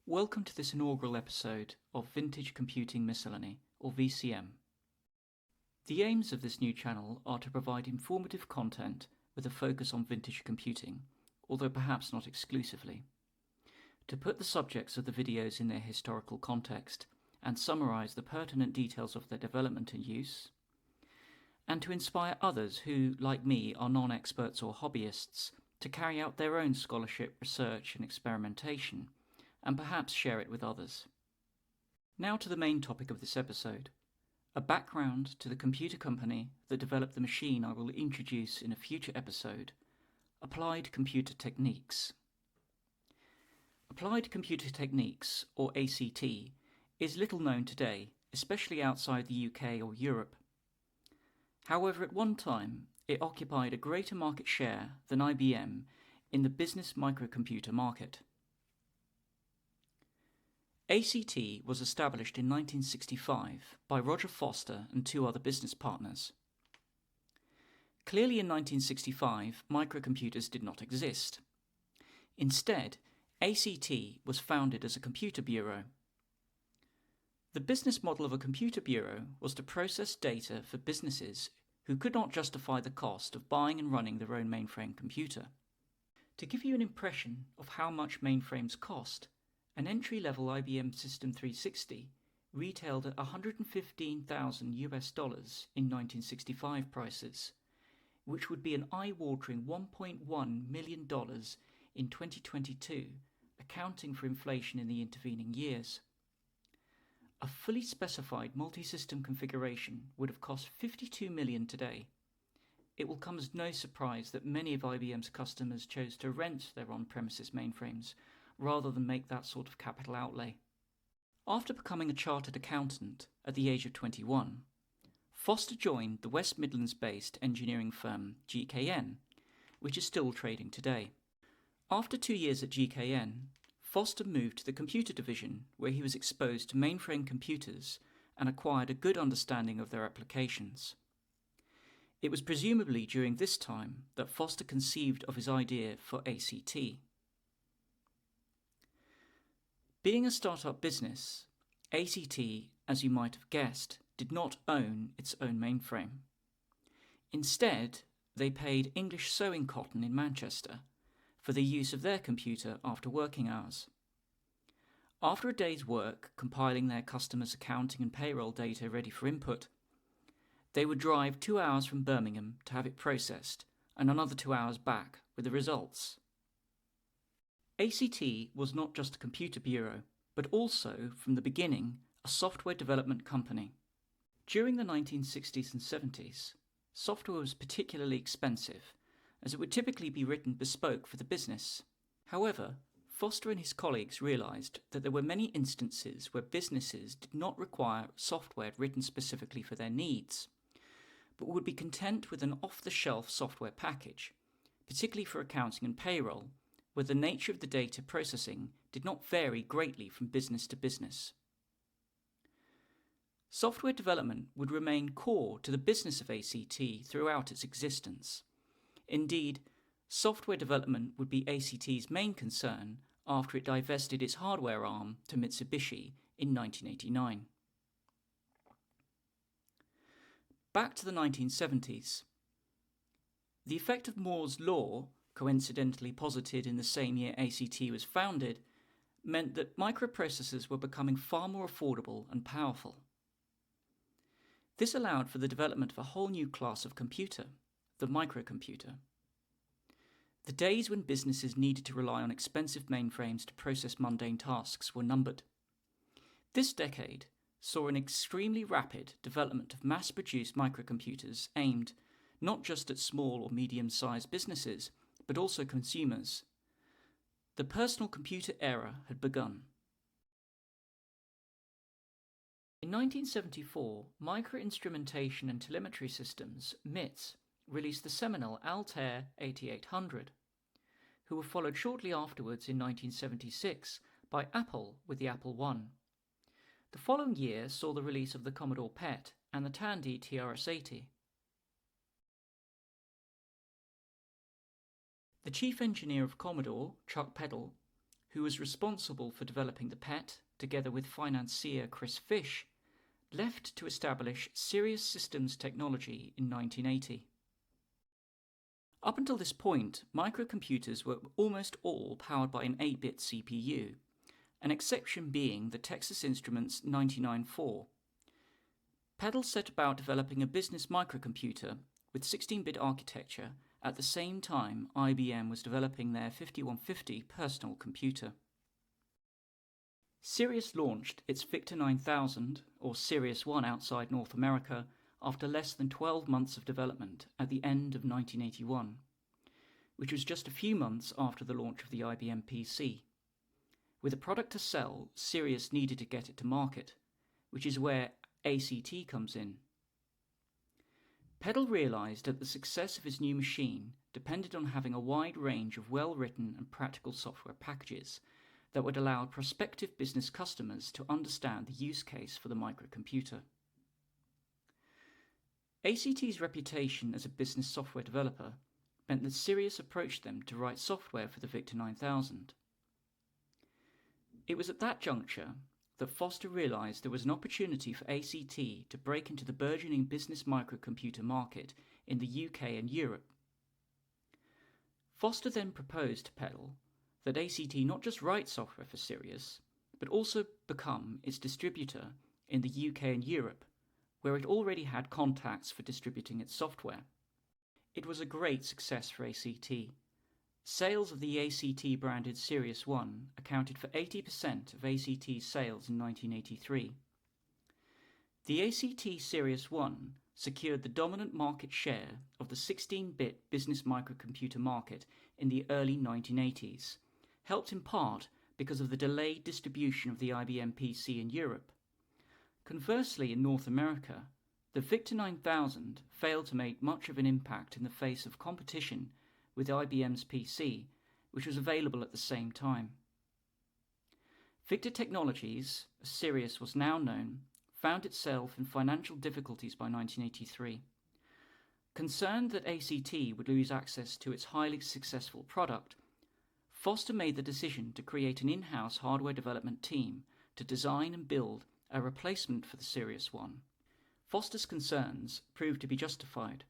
Welcome to this inaugural episode of Vintage Computing Miscellany, or VCM. The aims of this new channel are to provide informative content with a focus on vintage computing, although perhaps not exclusively, to put the subjects of the videos in their historical context and summarize the pertinent details of their development and use, and to inspire others who, like me, are non-experts or hobbyists to carry out their own scholarship, research and experimentation, and perhaps share it with others. Now to the main topic of this episode, a background to the computer company that developed the machine I will introduce in a future episode, Applied Computer Techniques. Applied Computer Techniques, or ACT, is little known today, especially outside the UK or Europe. However, at one time, it occupied a greater market share than IBM in the business microcomputer market. ACT was established in 1965 by Roger Foster and two other business partners. Clearly in 1965, microcomputers did not exist. Instead, ACT was founded as a computer bureau. The business model of a computer bureau was to process data for businesses who could not justify the cost of buying and running their own mainframe computer. To give you an impression of how much mainframes cost, an entry-level IBM System 360 retailed at $115,000 in 1965 prices, which would be an eye-watering $1.1 million in 2022, accounting for inflation in the intervening years. A fully specified multi-system configuration would have cost $52 million today. It will come as no surprise that many of IBM's customers chose to rent their on-premises mainframes rather than make that sort of capital outlay. After becoming a chartered accountant at the age of 21, Foster joined the West Midlands-based engineering firm GKN, which is still trading today. After 2 years at GKN, Foster moved to the computer division, where he was exposed to mainframe computers and acquired a good understanding of their applications. It was presumably during this time that Foster conceived of his idea for ACT. Being a startup business, ACT, as you might have guessed, did not own its own mainframe. Instead, they paid English Sewing Cotton in Manchester for the use of their computer after working hours. After a day's work compiling their customers' accounting and payroll data ready for input, they would drive 2 hours from Birmingham to have it processed and another 2 hours back with the results. ACT was not just a computer bureau, but also, from the beginning, a software development company. During the 1960s and 70s, software was particularly expensive, as it would typically be written bespoke for the business. However, Foster and his colleagues realized that there were many instances where businesses did not require software written specifically for their needs, but would be content with an off-the-shelf software package, particularly for accounting and payroll, where the nature of the data processing did not vary greatly from business to business. Software development would remain core to the business of ACT throughout its existence. Indeed, software development would be ACT's main concern after it divested its hardware arm to Mitsubishi in 1989. Back to the 1970s. The effect of Moore's law, coincidentally posited in the same year ACT was founded, meant that microprocessors were becoming far more affordable and powerful. This allowed for the development of a whole new class of computer, the microcomputer. The days when businesses needed to rely on expensive mainframes to process mundane tasks were numbered. This decade saw an extremely rapid development of mass-produced microcomputers aimed not just at small or medium-sized businesses, but also consumers. The personal computer era had begun. In 1974, Microinstrumentation and Telemetry Systems, MITS, released the seminal Altair 8800, who were followed shortly afterwards in 1976 by Apple with the Apple I. The following year saw the release of the Commodore PET and the Tandy TRS-80. The chief engineer of Commodore, Chuck Peddle, who was responsible for developing the PET, together with financier Chris Fish, left to establish Sirius Systems Technology in 1980. Up until this point, microcomputers were almost all powered by an 8-bit CPU, an exception being the Texas Instruments 99-4. Peddle set about developing a business microcomputer with 16-bit architecture at the same time IBM was developing their 5150 personal computer. Sirius launched its Victor 9000, or Sirius 1 outside North America, after less than 12 months of development at the end of 1981, which was just a few months after the launch of the IBM PC. With a product to sell, Sirius needed to get it to market, which is where ACT comes in. Peddle realized that the success of his new machine depended on having a wide range of well-written and practical software packages that would allow prospective business customers to understand the use case for the microcomputer. ACT's reputation as a business software developer meant that Sirius approached them to write software for the Victor 9000. It was at that juncture that Foster realized there was an opportunity for ACT to break into the burgeoning business microcomputer market in the UK and Europe. Foster then proposed to Peddle that ACT not just write software for Sirius, but also become its distributor in the UK and Europe, where it already had contacts for distributing its software. It was a great success for ACT. Sales of the ACT-branded Sirius 1 accounted for 80% of ACT's sales in 1983. The ACT Sirius 1 secured the dominant market share of the 16-bit business microcomputer market in the early 1980s, helped in part because of the delayed distribution of the IBM PC in Europe. Conversely, in North America, the Victor 9000 failed to make much of an impact in the face of competition with IBM's PC, which was available at the same time. Victor Technologies, as Sirius was now known, found itself in financial difficulties by 1983. Concerned that ACT would lose access to its highly successful product, Foster made the decision to create an in-house hardware development team to design and build a replacement for the Sirius 1. Foster's concerns proved to be justified,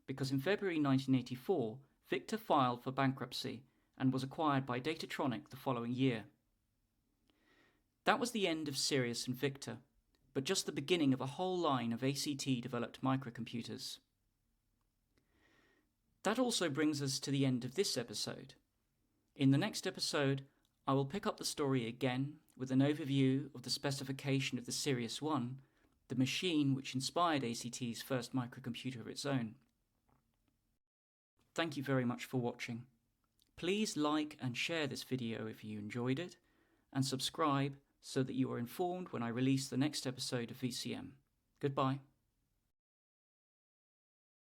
because in February 1984, Victor filed for bankruptcy and was acquired by Datatronic the following year. That was the end of Sirius and Victor, but just the beginning of a whole line of ACT-developed microcomputers. That also brings us to the end of this episode. In the next episode, I will pick up the story again with an overview of the specification of the Sirius 1, the machine which inspired ACT's first microcomputer of its own. Thank you very much for watching. Please like and share this video if you enjoyed it, and subscribe so that you are informed when I release the next episode of VCM. Goodbye.